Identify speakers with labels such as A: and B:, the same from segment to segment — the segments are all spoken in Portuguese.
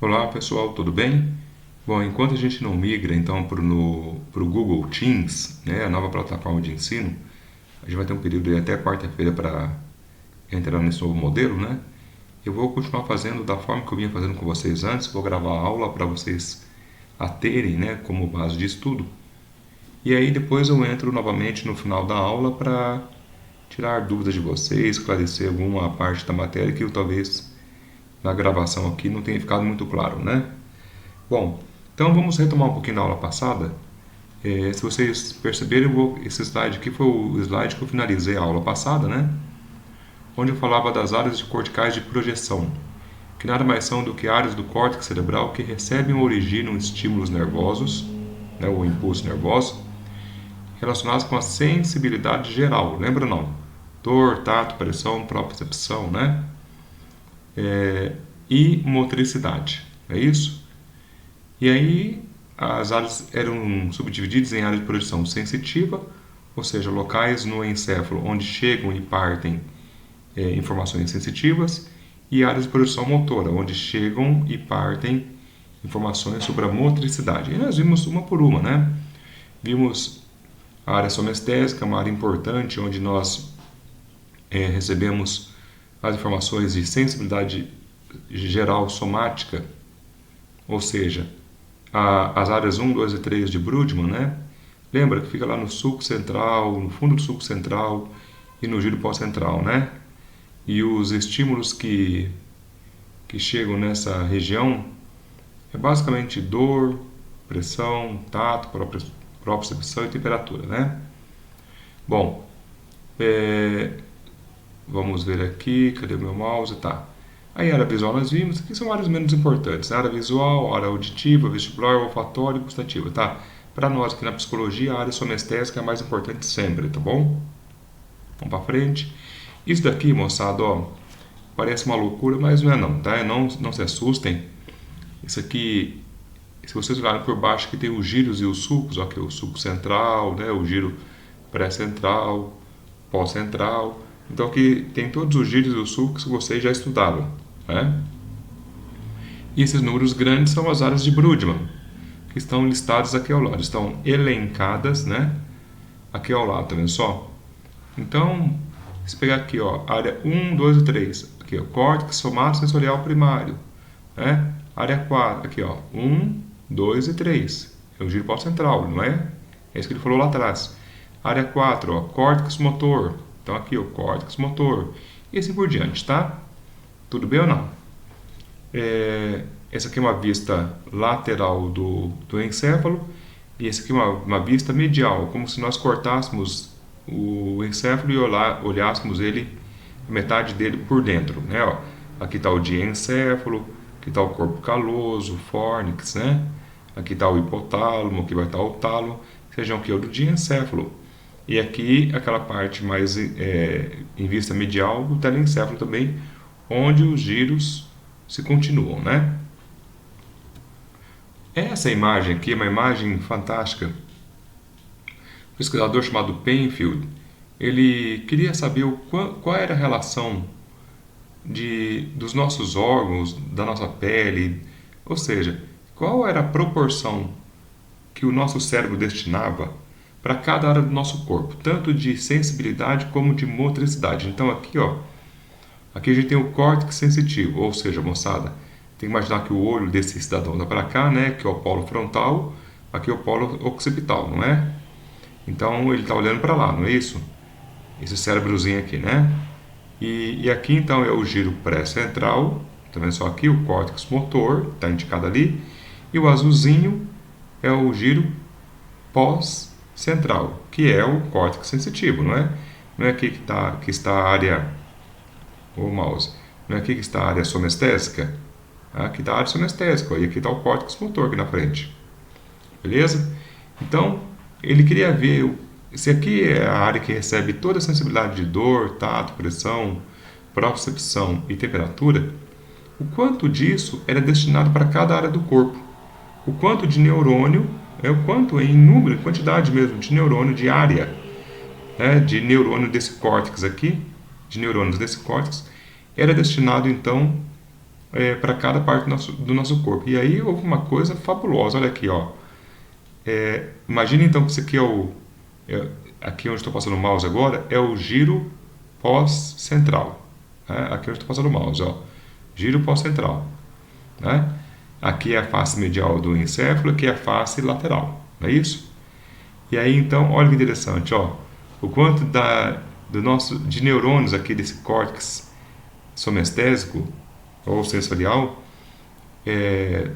A: Olá pessoal, tudo bem? Bom, enquanto a gente não migra então para o Google Teams, né, a nova plataforma de ensino, a gente vai ter um período aí até quarta-feira para entrar nesse novo modelo, né? Eu vou continuar fazendo da forma que eu vinha fazendo com vocês antes, vou gravar a aula para vocês a terem, né, como base de estudo. E aí depois eu entro novamente no final da aula para tirar dúvidas de vocês, esclarecer alguma parte da matéria que eu talvez na gravação aqui não tenha ficado muito claro, né? Bom, então vamos retomar um pouquinho da aula passada. Se vocês perceberem, esse slide aqui foi o slide que eu finalizei a aula passada, né? Onde eu falava das áreas de corticais de projeção, que nada mais são do que áreas do córtex cerebral que recebem ou originam estímulos nervosos, né, ou impulsos nervosos, relacionados com a sensibilidade geral. Lembra não? Dor, tato, pressão, propriocepção, né? E motricidade. É isso? E aí as áreas eram subdivididas em áreas de projeção sensitiva, ou seja, locais no encéfalo onde chegam e partem informações sensitivas, e áreas de projeção motora, onde chegam e partem informações sobre a motricidade. E nós vimos uma por uma, né? Vimos a área somestésica, uma área importante, onde nós recebemos as informações de sensibilidade geral somática, ou seja, as áreas 1, 2 e 3 de Brodmann, né? Lembra que fica lá no sulco central, no fundo do sulco central e no giro pós-central, né? E os estímulos que chegam nessa região é basicamente dor, pressão, tato, propriocepção e temperatura, né? Bom, vamos ver aqui, cadê o meu mouse? Tá. Aí a área visual nós vimos, aqui são áreas menos importantes, né? Área visual, área auditiva, vestibular, olfatória e gustativa, tá? Para nós aqui na psicologia, a área somestésica é a mais importante sempre, tá bom? Vamos para frente. Isso daqui, moçada, ó, parece uma loucura, mas não é não, tá? Não se assustem. Isso aqui, se vocês olharem por baixo, aqui tem os giros e os sulcos, ó, aqui o sulco central, né? O giro pré-central, pós-central. Então aqui tem todos os giros e os sulcos que vocês já estudaram, né? E esses números grandes são as áreas de Brodmann, que estão listadas aqui ao lado, estão elencadas, né? Aqui ao lado, tá vendo só? Então, se pegar aqui, ó, área 1, 2 e 3, aqui, ó, córtex somatosensorial primário, né? Área 4, aqui, ó, 1, 2 e 3, é o giro pós-central, não é? É isso que ele falou lá atrás. Área 4, ó, córtex motor, então aqui, ó, córtex motor, e assim por diante, tá? Tudo bem ou não? Essa aqui é uma vista lateral do encéfalo, e essa aqui é uma vista medial, como se nós cortássemos o encéfalo e olhássemos ele, a metade dele por dentro, né? Ó, aqui está o diencéfalo, aqui está o corpo caloso, o fórnix, né? Aqui está o hipotálamo, aqui vai estar o tálamo, sejam aqui é o do diencéfalo. E aqui aquela parte mais em vista medial do telencéfalo também, onde os giros se continuam, né? Essa imagem aqui é uma imagem fantástica. Um pesquisador chamado Penfield, ele queria saber qual era a relação dos nossos órgãos, da nossa pele, ou seja, qual era a proporção que o nosso cérebro destinava para cada área do nosso corpo, tanto de sensibilidade como de motricidade. Então aqui, ó, aqui a gente tem o córtex sensitivo, ou seja, moçada, tem que imaginar que o olho desse cidadão dá para cá, né, que é o polo frontal, aqui é o polo occipital, não é? Então ele está olhando para lá, não é isso? Esse cérebrozinho aqui, né? E aqui então é o giro pré-central, tá vendo só aqui? O córtex motor, está indicado ali, e o azulzinho é o giro pós-central, que é o córtex sensitivo, não é? Não é aqui que está a área, o mouse, não é aqui que está a área somestésica? Aqui está a área somestésica, e aqui está o córtex motor aqui na frente, beleza? Então, ele queria ver se aqui é a área que recebe toda a sensibilidade de dor, tato, pressão, propriocepção e temperatura, o quanto disso era destinado para cada área do corpo. O quanto de neurônio, o quanto em número, em quantidade mesmo de neurônio, de área, né, de neurônio desse córtex aqui, de neurônios desse córtex, era destinado então para cada parte do nosso corpo. E aí houve uma coisa fabulosa, olha aqui, ó. Imagina então que isso aqui aqui onde estou passando o mouse agora, é o giro pós-central. Né? Aqui onde estou passando o mouse, ó. Giro pós-central. Né? Aqui é a face medial do encéfalo, aqui é a face lateral. Não é isso? E aí então, olha que interessante, ó. O quanto de neurônios aqui desse córtex somestésico ou sensorial é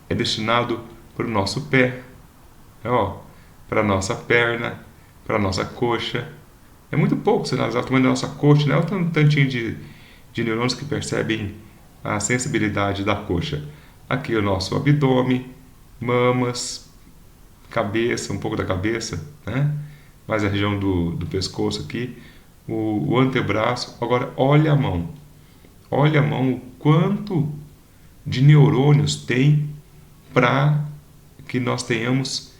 A: destinado para o nosso pé, ó, para a nossa perna, para a nossa coxa. É muito pouco, se analisar o tamanho da nossa coxa, né? Olha o tantinho de neurônios que percebem a sensibilidade da coxa. Aqui é o nosso abdômen, mamas, cabeça, um pouco da cabeça, né? Mais a região do pescoço aqui, o antebraço. Agora, olha a mão. Olha a mão, o quanto de neurônios tem para que nós tenhamos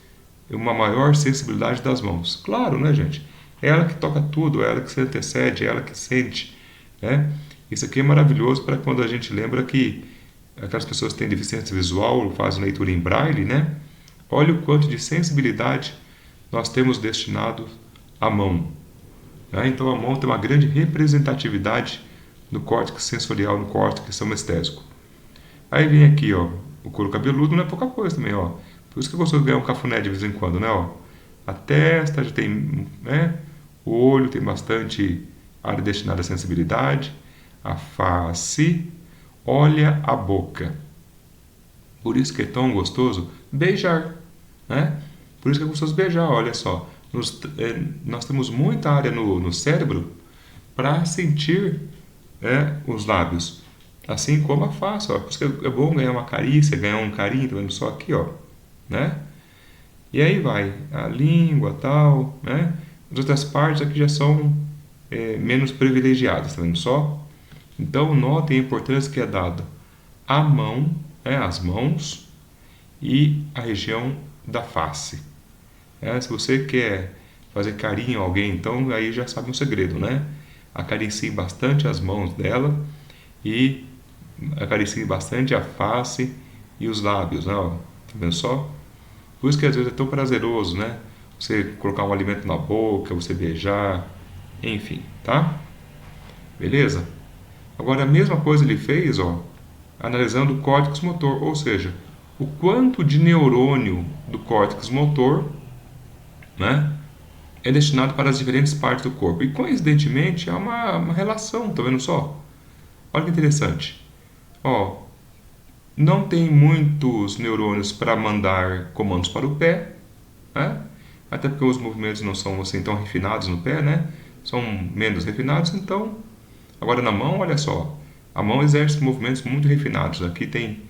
A: uma maior sensibilidade das mãos. Claro, né, gente? É ela que toca tudo, é ela que se antecede, é ela que sente, né? Isso aqui é maravilhoso para quando a gente lembra que aquelas pessoas que têm deficiência visual fazem leitura em braille, né? Olha o quanto de sensibilidade nós temos destinado à mão. Né? Então a mão tem uma grande representatividade no córtex sensorial, no córtex somestésico. Aí vem aqui, ó, o couro cabeludo não é pouca coisa também, ó. Por isso que eu gosto de ganhar um cafuné de vez em quando, né, ó. A testa já tem, né? O olho tem bastante área destinada à sensibilidade. A face, olha a boca. Por isso que é tão gostoso beijar, né? Por isso que é gostoso beijar, olha só. Nós temos muita área no cérebro para sentir os lábios. Assim como a face, ó. Por isso que é bom ganhar uma carícia, ganhar um carinho, tá vendo só aqui, ó, né? E aí vai, a língua, tal, né? As outras partes aqui já são menos privilegiadas, tá vendo só? Então, notem a importância que é dada à mão, as mãos e a região da face. Se você quer fazer carinho a alguém, então aí já sabe um segredo, né? Acaricie bastante as mãos dela e acaricie bastante a face e os lábios, né? Ó, tá vendo só? Por isso que às vezes é tão prazeroso, né? Você colocar um alimento na boca, você beijar, enfim, tá? Beleza? Agora a mesma coisa ele fez, ó, analisando o córtex motor, ou seja, o quanto de neurônio do córtex motor, né, é destinado para as diferentes partes do corpo. E coincidentemente há uma relação, tá vendo só? Olha que interessante. Ó, não tem muitos neurônios para mandar comandos para o pé, né? Até porque os movimentos não são assim tão refinados no pé, né? São menos refinados, então. Agora na mão, olha só, a mão exerce movimentos muito refinados. Aqui tem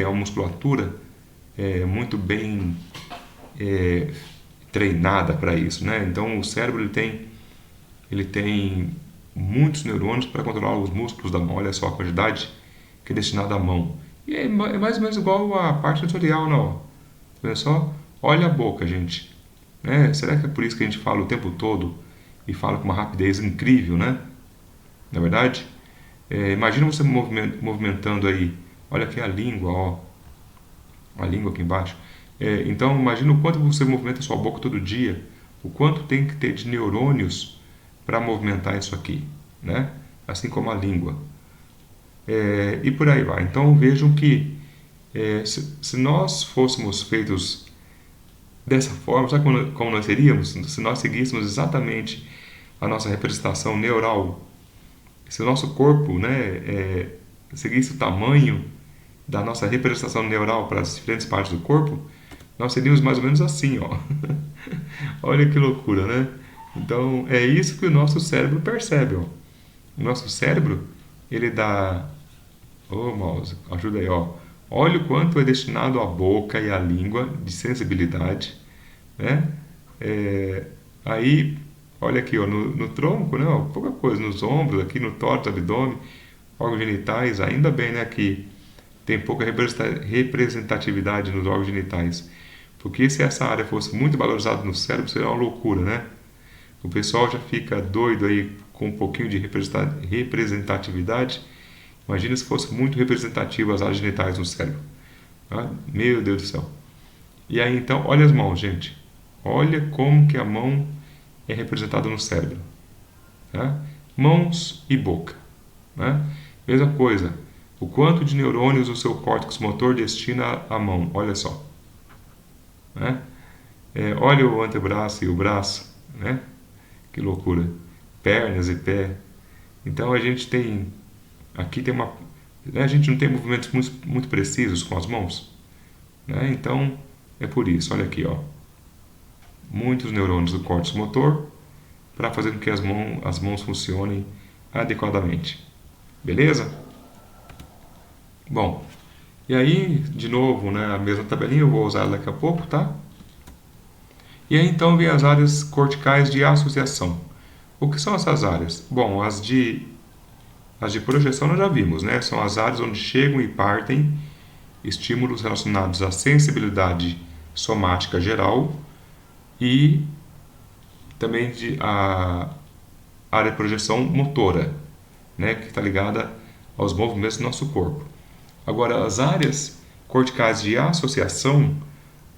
A: uma musculatura muito bem treinada para isso, né? Então o cérebro ele tem muitos neurônios para controlar os músculos da mão. Olha só a quantidade que é destinada à mão. E é mais ou menos igual a parte sensorial, não? Olha só, olha a boca, gente. Né? Será que é por isso que a gente fala o tempo todo e fala com uma rapidez incrível, né? Na verdade, imagina você movimentando aí. Olha aqui a língua, ó. A língua aqui embaixo. Então, imagina o quanto você movimenta a sua boca todo dia. O quanto tem que ter de neurônios para movimentar isso aqui, né? Assim como a língua. E por aí vai. Então vejam que se nós fôssemos feitos dessa forma, sabe como nós seríamos? Se nós seguíssemos exatamente a nossa representação neural, se o nosso corpo, né, seguisse o tamanho da nossa representação neural para as diferentes partes do corpo, nós seríamos mais ou menos assim, ó. Olha que loucura, né? Então é isso que o nosso cérebro percebe, ó. O nosso cérebro, ele dá... Ô, mouse, ajuda aí, ó. Olha o quanto é destinado à boca e à língua de sensibilidade, né? Aí, olha aqui, ó, no tronco, né? Ó, pouca coisa, nos ombros, aqui no tórax, abdômen, órgãos genitais, ainda bem, né, que tem pouca representatividade nos órgãos genitais. Porque se essa área fosse muito valorizada no cérebro, seria uma loucura, né? O pessoal já fica doido aí com um pouquinho de representatividade Imagina se fosse muito representativo as áreas genitais no cérebro. Ah, meu Deus do céu. E aí então, olha as mãos, gente. Olha como que a mão é representada no cérebro. Tá? Mãos e boca. Né? Mesma coisa. O quanto de neurônios o seu córtex motor destina à mão. Olha só. Né? Olha o antebraço e o braço. Né? Que loucura. Pernas e pé. Então a gente tem... Aqui tem uma... Né? A gente não tem movimentos muito precisos com as mãos. Né? Então é por isso. Olha aqui, ó. Muitos neurônios do córtex motor para fazer com que as mãos funcionem adequadamente. Beleza? Bom, e aí, de novo, né, a mesma tabelinha, eu vou usar ela daqui a pouco, tá? E aí então vem as áreas corticais de associação. O que são essas áreas? Bom, as de projeção nós já vimos, né? São as áreas onde chegam e partem estímulos relacionados à sensibilidade somática geral e também a área de projeção motora, né? Que está ligada aos movimentos do nosso corpo. Agora, as áreas corticais de associação,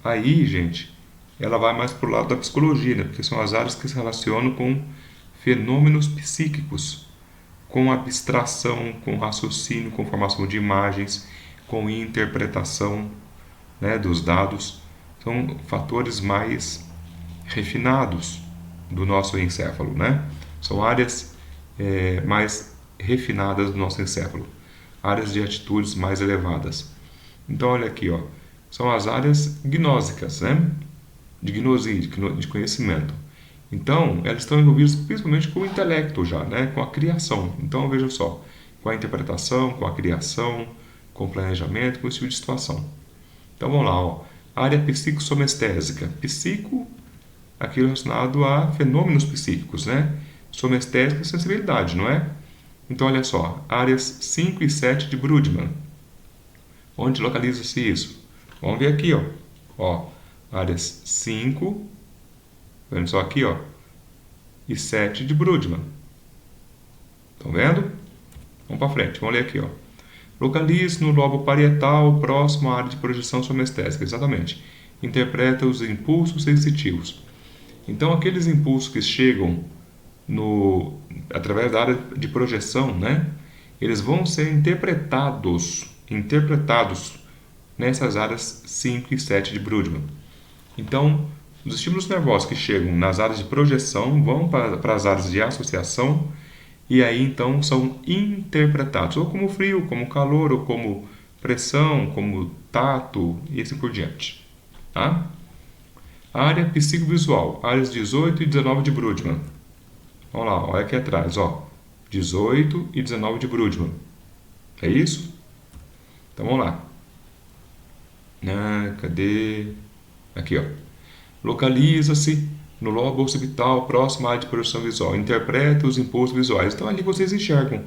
A: aí, gente, ela vai mais para o lado da psicologia, né? Porque são as áreas que se relacionam com fenômenos psíquicos, com abstração, com raciocínio, com formação de imagens, com interpretação, né, dos dados. São fatores mais refinados do nosso encéfalo, né? São áreas mais refinadas do nosso encéfalo, áreas de atitudes mais elevadas. Então, olha aqui, ó, são as áreas gnósicas, né? De gnosia, de conhecimento. Então, elas estão envolvidas principalmente com o intelecto já, né? Com a criação. Então, veja só, com a interpretação, com a criação, com o planejamento, com esse tipo de situação. Então, vamos lá, ó. Área psicossomestésica. Psico, aquilo relacionado a fenômenos psíquicos, né? Somestésica, sensibilidade, não é? Então, olha só, áreas 5 e 7 de Brodmann. Onde localiza-se isso? Vamos ver aqui, ó. Ó, áreas 5, vendo só aqui, ó, e 7 de Brodmann. Estão vendo? Vamos para frente, vamos ler aqui, ó. Localiza no lobo parietal, próximo à área de projeção somestésica, exatamente. Interpreta os impulsos sensitivos. Então, aqueles impulsos que chegam através da área de projeção, né? Eles vão ser interpretados nessas áreas 5 e 7 de Brodmann. Então, os estímulos nervosos que chegam nas áreas de projeção vão para as áreas de associação e aí então são interpretados, ou como frio, como calor, ou como pressão, como tato e assim por diante. Tá? A área psicovisual, áreas 18 e 19 de Brodmann. Vamos lá, olha aqui atrás, ó. 18 e 19 de Brodmann. É isso? Então vamos lá. Cadê? Aqui, ó. Localiza-se no lobo occipital, próximo à área de projeção visual. Interpreta os impulsos visuais. Então ali vocês enxergam.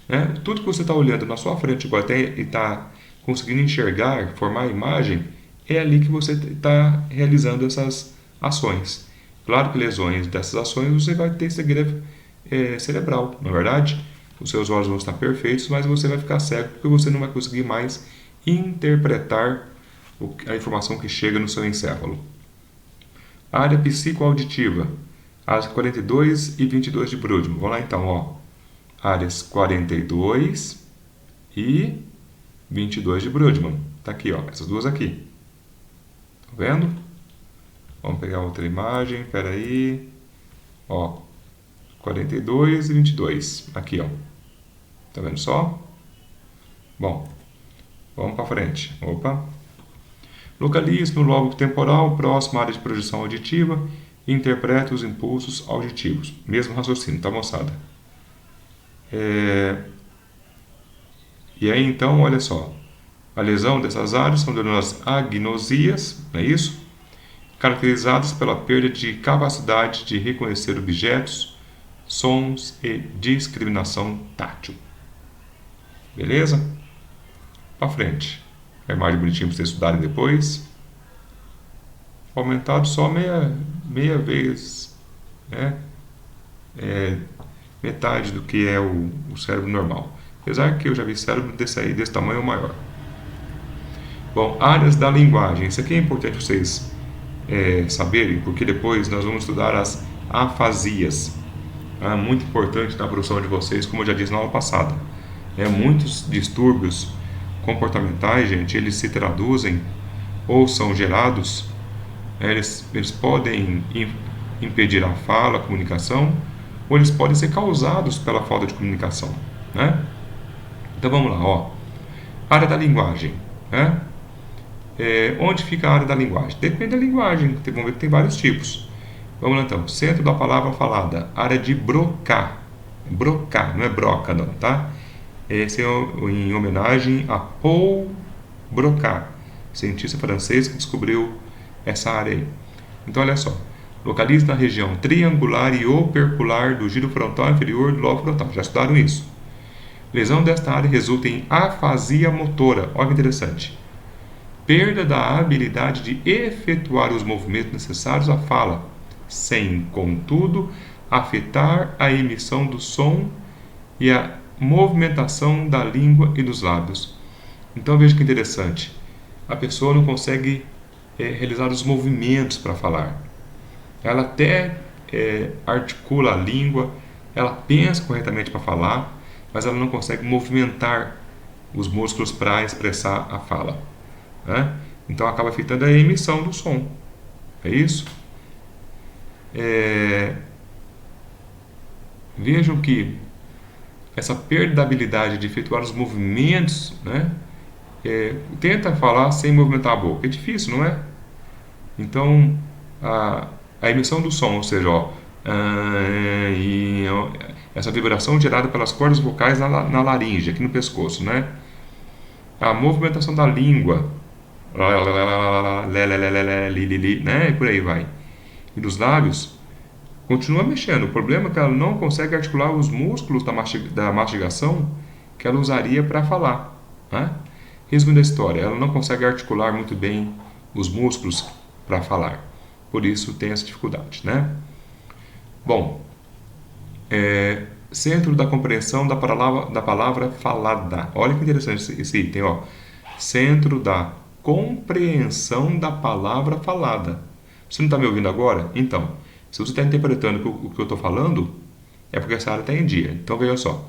A: Né? Tudo que você está olhando na sua frente agora e está conseguindo enxergar, formar a imagem, é ali que você está realizando essas ações. Claro que lesões dessas ações você vai ter cegueira cerebral, não é verdade? Os seus olhos vão estar perfeitos, mas você vai ficar cego porque você não vai conseguir mais interpretar a informação que chega no seu encéfalo. A área psicoauditiva, áreas 42 e 22 de Brodmann. Vamos lá então, ó. Áreas 42 e 22 de Brodmann. Tá aqui, ó, essas duas aqui. Tá vendo? Vamos pegar outra imagem, espera aí. Ó, 42 e 22. Aqui, ó. Tá vendo só? Bom, vamos para frente. Opa. Localiza no lobo temporal, próximo à área de projeção auditiva, e interpreta os impulsos auditivos. Mesmo raciocínio, tá, moçada? E aí, então, olha só. A lesão dessas áreas são denominadas agnosias, não é isso? Caracterizadas pela perda de capacidade de reconhecer objetos, sons e discriminação tátil. Beleza? Para frente. A imagem bonitinha para vocês estudarem depois. Aumentado só meia vez, né? Metade do que é o cérebro normal. Apesar que eu já vi cérebro desse tamanho ou maior. Bom, áreas da linguagem. Isso aqui é importante vocês saberem, porque depois nós vamos estudar as afasias. É muito importante na produção de vocês, como eu já disse na aula passada. Muitos distúrbios comportamentais, gente, eles se traduzem ou são gerados, eles podem impedir a fala, a comunicação, ou eles podem ser causados pela falta de comunicação, né? Então vamos lá, ó. Área da linguagem, né? Onde fica a área da linguagem? Depende da linguagem, vamos ver que tem vários tipos. Vamos lá então, centro da palavra falada, área de Broca. Broca, não é broca não, tá? Esse é em homenagem a Paul Broca, cientista francês que descobriu essa área aí. Então olha só, localiza na região triangular e opercular do giro frontal inferior do lobo frontal. Já estudaram isso? Lesão desta área resulta em afasia motora. Olha que interessante. Perda da habilidade de efetuar os movimentos necessários à fala, sem, contudo, afetar a emissão do som e a movimentação da língua e dos lábios. Então veja que interessante. A pessoa não consegue realizar os movimentos para falar. Ela até articula a língua, ela pensa corretamente para falar, mas ela não consegue movimentar os músculos para expressar a fala, né? Então acaba afetando a emissão do som. É isso? Vejam que essa perda da habilidade de efetuar os movimentos, né? Tenta falar sem movimentar a boca. É difícil, não é? Então, a emissão do som, ou seja, essa vibração gerada pelas cordas vocais na laringe, aqui no pescoço, né? A movimentação da língua, né? E por aí vai. E dos lábios, continua mexendo. O problema é que ela não consegue articular os músculos da mastigação que ela usaria para falar, né? Resumindo a história, ela não consegue articular muito bem os músculos para falar. Por isso tem essa dificuldade, né? Bom, centro da compreensão da palavra falada. Olha que interessante esse item, ó. Centro da compreensão da palavra falada. Você não está me ouvindo agora? Então, se você está interpretando o que eu estou falando, é porque essa área está em dia. Então veja só.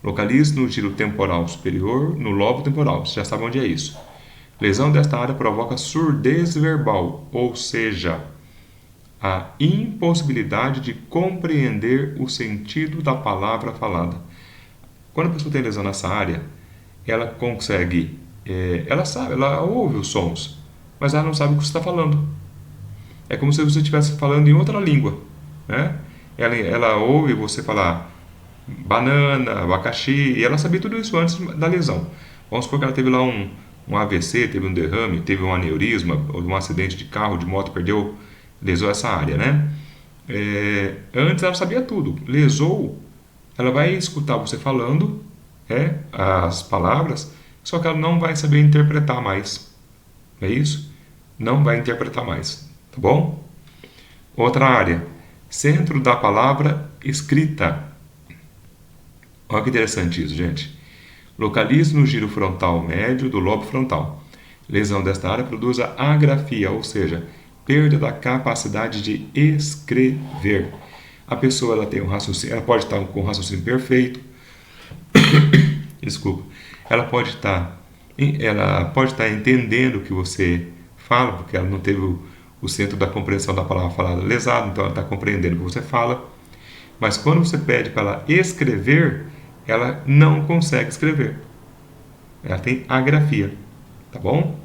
A: Localize no giro temporal superior, no lobo temporal. Você já sabe onde é isso. Lesão desta área provoca surdez verbal, ou seja, a impossibilidade de compreender o sentido da palavra falada. Quando a pessoa tem lesão nessa área, ela consegue, ela ouve os sons, mas ela não sabe o que você está falando. É como se você estivesse falando em outra língua, né? Ela ouve você falar banana, abacaxi, e ela sabia tudo isso antes da lesão. Vamos supor que ela teve lá um AVC, teve um derrame, teve um aneurisma, ou um acidente de carro, de moto, lesou essa área, né? Antes ela sabia tudo. Lesou, ela vai escutar você falando as palavras, só que ela não vai saber interpretar mais. É isso? Não vai interpretar mais, tá bom? Outra área, centro da palavra escrita. Olha que interessante isso, gente. Localize no giro frontal médio do lobo frontal. Lesão desta área produz a agrafia, ou seja, perda da capacidade de escrever. A pessoa ela tem um raciocínio, ela pode estar com um raciocínio perfeito. Desculpa. Ela pode estar entendendo o que você fala, porque ela não teve o centro da compreensão da palavra falada lesado, então ela está compreendendo o que você fala. Mas quando você pede para ela escrever, ela não consegue escrever. Ela tem agrafia, tá bom?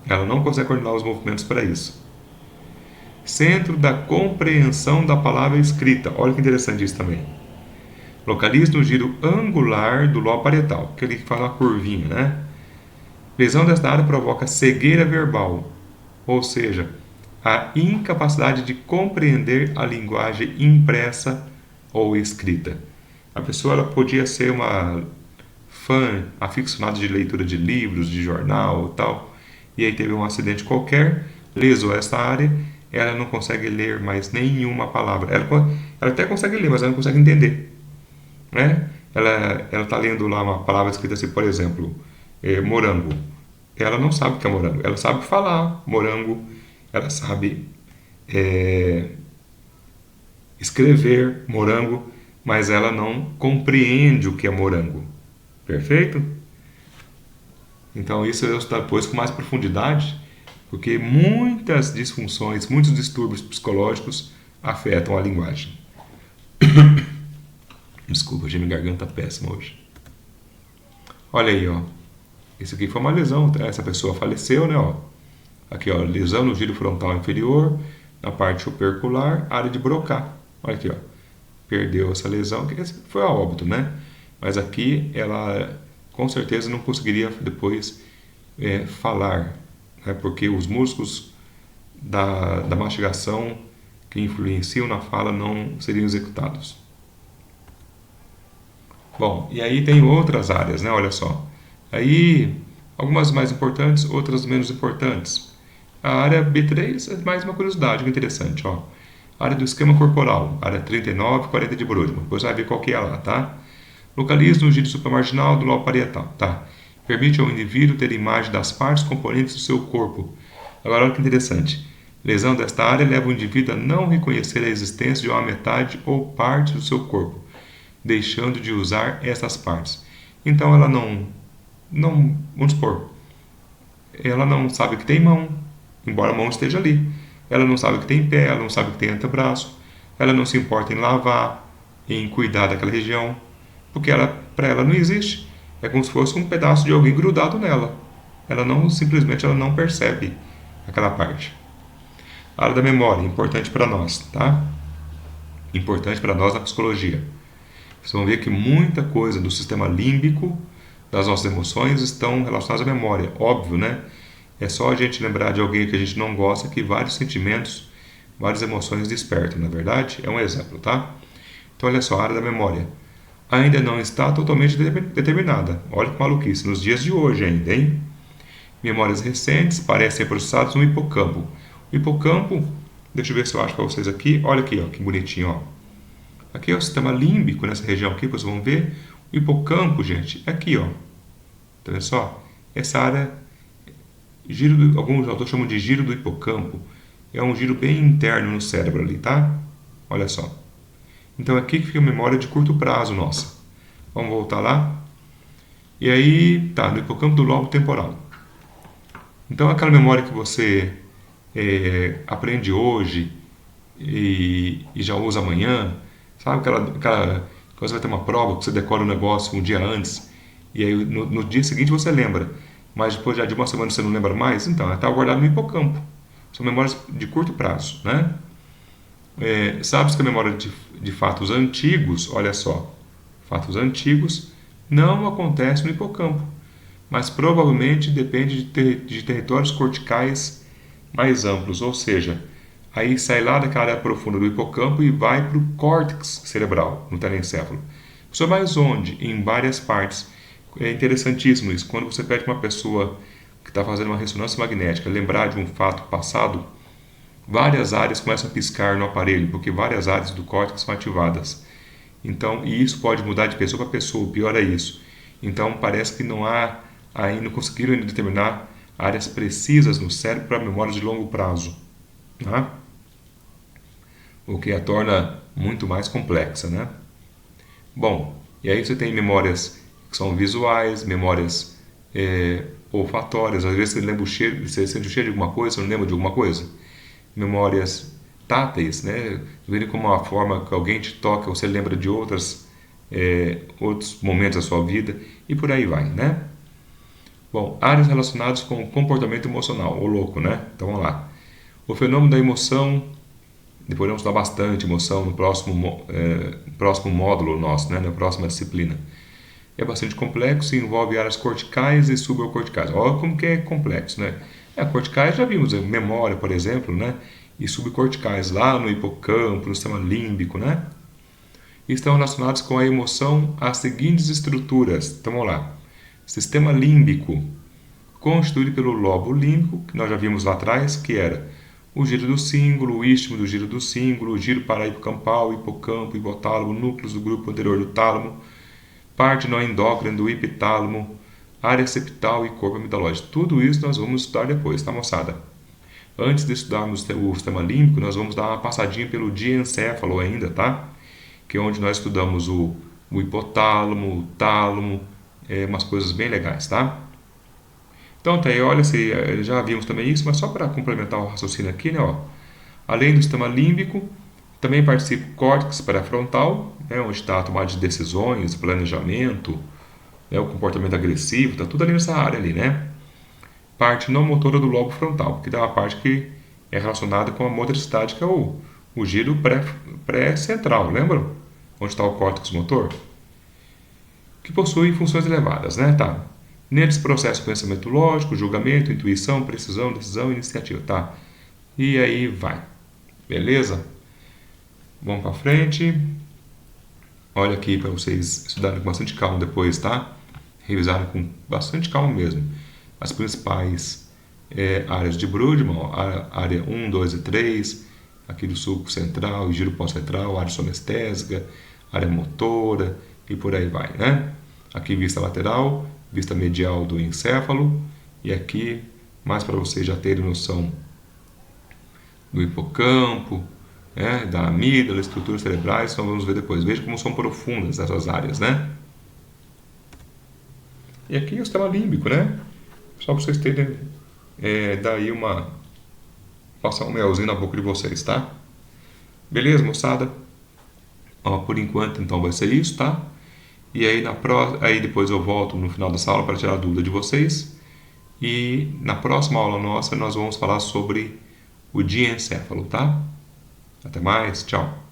A: Ela não consegue coordenar os movimentos para isso. Centro da compreensão da palavra escrita. Olha que interessante isso também. Localize no giro angular do lobo parietal, aquele que faz uma curvinha, né? Lesão desta área provoca cegueira verbal, ou seja, a incapacidade de compreender a linguagem impressa ou escrita. A pessoa ela podia ser uma fã aficionada de leitura de livros, de jornal e tal, e aí teve um acidente qualquer, lesou essa área, ela não consegue ler mais nenhuma palavra. Ela até consegue ler, mas ela não consegue entender, né? ela está lendo lá uma palavra escrita assim, por exemplo, morango. Ela não sabe o que é morango. Ela sabe falar morango, ela sabe escrever morango, mas ela não compreende o que é morango. Perfeito? Então isso eu estudar depois com mais profundidade, porque muitas disfunções, muitos distúrbios psicológicos afetam a linguagem. Desculpa, minha garganta péssima hoje. Olha aí, ó. Isso aqui foi uma lesão, tá? Essa pessoa faleceu, né, ó. Aqui, ó, lesão no giro frontal inferior, na parte opercular, área de Broca. Olha aqui, ó. Perdeu essa lesão, que foi a óbito, né? Mas aqui ela com certeza não conseguiria depois falar, né? Porque os músculos da mastigação que influenciam na fala não seriam executados. Bom, e aí tem outras áreas, né? Olha só. Aí, algumas mais importantes, outras menos importantes. A área B3 é mais uma curiosidade, que interessante, ó. A área do esquema corporal, área 39 e 40 de Brodmann. Depois você vai ver qual que é lá, tá? Localiza no giro supramarginal do lobo parietal, tá? Permite ao indivíduo ter imagem das partes componentes do seu corpo. Agora, olha que interessante. Lesão desta área leva o indivíduo a não reconhecer a existência de uma metade ou parte do seu corpo, deixando de usar essas partes. Então ela não, vamos supor, ela não sabe que tem mão, embora a mão esteja ali. Ela não sabe que tem pé, ela não sabe que tem antebraço. Ela não se importa em lavar, em cuidar daquela região, porque para ela não existe. É como se fosse um pedaço de alguém grudado nela. Ela não, simplesmente ela não percebe aquela parte. A área da memória, importante para nós, tá? Importante para nós na psicologia. Vocês vão ver que muita coisa do sistema límbico, das nossas emoções, estão relacionadas à memória. Óbvio, né? É só a gente lembrar de alguém que a gente não gosta que vários sentimentos, várias emoções despertam, na verdade? É um exemplo, tá? Então, olha só, a área da memória ainda não está totalmente determinada. Olha que maluquice, nos dias de hoje ainda, hein? Memórias recentes parecem ser processadas no hipocampo. O hipocampo, deixa eu ver se eu acho para vocês aqui. Olha aqui, ó, que bonitinho, ó. Aqui é o sistema límbico, nessa região aqui, vocês vão ver. O hipocampo, gente, é aqui, ó. Tá vendo só? Essa área, alguns autores chamam de giro do hipocampo. É um giro bem interno no cérebro ali, tá? Olha só. Então aqui que fica a memória de curto prazo nossa. Vamos voltar lá. E aí, tá, no hipocampo do lobo temporal. Então aquela memória que você aprende hoje e já usa amanhã, sabe aquela quando você vai ter uma prova que você decora um negócio um dia antes e aí no dia seguinte você lembra, mas depois já de uma semana você não lembra mais? Então, ela está guardada no hipocampo. São memórias de curto prazo, né? Sabe-se que a memória de fatos antigos, olha só, fatos antigos não acontece no hipocampo, mas provavelmente depende de territórios corticais mais amplos, ou seja, aí sai lá daquela área profunda do hipocampo e vai para o córtex cerebral, no telencéfalo. Isso mais onde? Em várias partes. É interessantíssimo isso. Quando você pede para uma pessoa que está fazendo uma ressonância magnética lembrar de um fato passado, várias áreas começam a piscar no aparelho, porque várias áreas do córtex são ativadas. Então, e isso pode mudar de pessoa para pessoa, o pior é isso. Então, parece que não conseguiram ainda determinar áreas precisas no cérebro para memórias de longo prazo, tá? O que a torna muito mais complexa, né? Bom, e aí você tem memórias que são visuais, memórias olfatórias. Às vezes você lembra o cheiro, você sente o cheiro de alguma coisa, você não lembra de alguma coisa. Memórias táteis, né? Verem como uma forma que alguém te toca, você lembra de outros momentos da sua vida e por aí vai, né? Bom, áreas relacionadas com o comportamento emocional, o louco, né? Então vamos lá. O fenômeno da emoção, depois vamos estudar bastante emoção no próximo módulo nosso, né? Na próxima disciplina. É bastante complexo e envolve áreas corticais e subcorticais. Olha como que é complexo, né? Corticais já vimos, memória, por exemplo, né? E subcorticais lá no hipocampo, no sistema límbico, né? E estão relacionados com a emoção as seguintes estruturas. Então vamos lá. Sistema límbico, constituído pelo lobo límbico, que nós já vimos lá atrás, que era o giro do cíngulo, o istmo do giro do cíngulo, o giro parahipocampal, hipocampo, hipotálamo, núcleos do grupo anterior do tálamo, parte não endócrina do hipotálamo, área septal e corpo amidalóide. Tudo isso nós vamos estudar depois, tá, moçada? Antes de estudarmos o sistema límbico, nós vamos dar uma passadinha pelo diencéfalo ainda, tá? Que é onde nós estudamos o hipotálamo, o tálamo, umas coisas bem legais, tá? Então, tá aí, olha, já vimos também isso, mas só para complementar o raciocínio aqui, né, ó, além do sistema límbico, também participa o córtex pré-frontal, né, onde está a tomada de decisões, planejamento, né, o comportamento agressivo, está tudo ali nessa área ali, né? Parte não motora do lobo frontal, que dá uma parte que é relacionada com a motricidade, que é o giro pré-central, lembram? Onde está o córtex motor? Que possui funções elevadas, né? Tá. Neles processa o pensamento lógico, julgamento, intuição, precisão, decisão e iniciativa, tá? E aí vai. Beleza? Vamos para frente. Olha aqui para vocês estudarem com bastante calma depois, tá? Revisarem com bastante calma mesmo. As principais áreas de Brodmann, área 1, 2 e 3, aqui do sulco central, giro pós-central, área sonestésica, área motora e por aí vai, né? Aqui vista lateral, vista medial do encéfalo e aqui mais para vocês já terem noção do hipocampo, né, da amígdala, estruturas cerebrais, então vamos ver depois. Veja como são profundas essas áreas, né? E aqui é o sistema límbico, né? Só para vocês terem daí passar um melzinho na boca de vocês, tá? Beleza, moçada? Ó, por enquanto, então, vai ser isso, tá? E aí, aí depois eu volto no final dessa aula para tirar a dúvida de vocês. E na próxima aula nossa, nós vamos falar sobre o diencéfalo, tá? Até mais, tchau!